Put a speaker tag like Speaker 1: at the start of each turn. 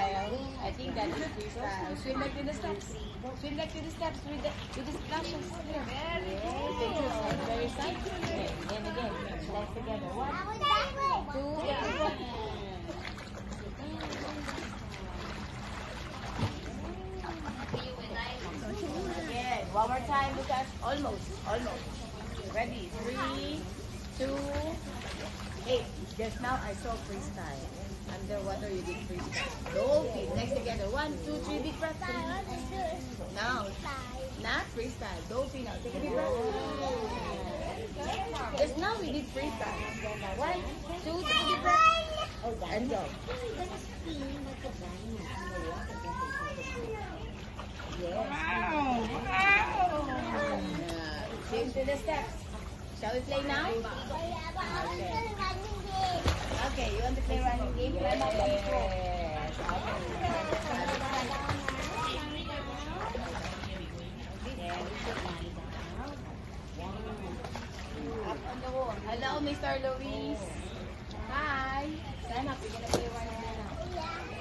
Speaker 1: freestyle. I think that is freestyle. Swim back to the steps. Swim back to the steps with the splashes. Very good. Okay, choose on the very side. Okay, and again. Legs together. 1, 2, 3. Again, one more time, Lucas. Almost. Ready? 3, 2, 8. Just now I saw freestyle. Underwater you did freestyle. Dolphin. Legs together. 1, 2, 3. Big breath. Now, not freestyle. Dolphin now. Take a big breath. Just now we did freestyle. 1, 2, 3. Big breath. And go. Yes. Wow. Swim to the steps. Shall we play now? Okay, you want to play running game? Climb up on the floor. Yes. Up on the wall. Hello, Mr. Luis. Hi. Stand up. We're gonna play running game now.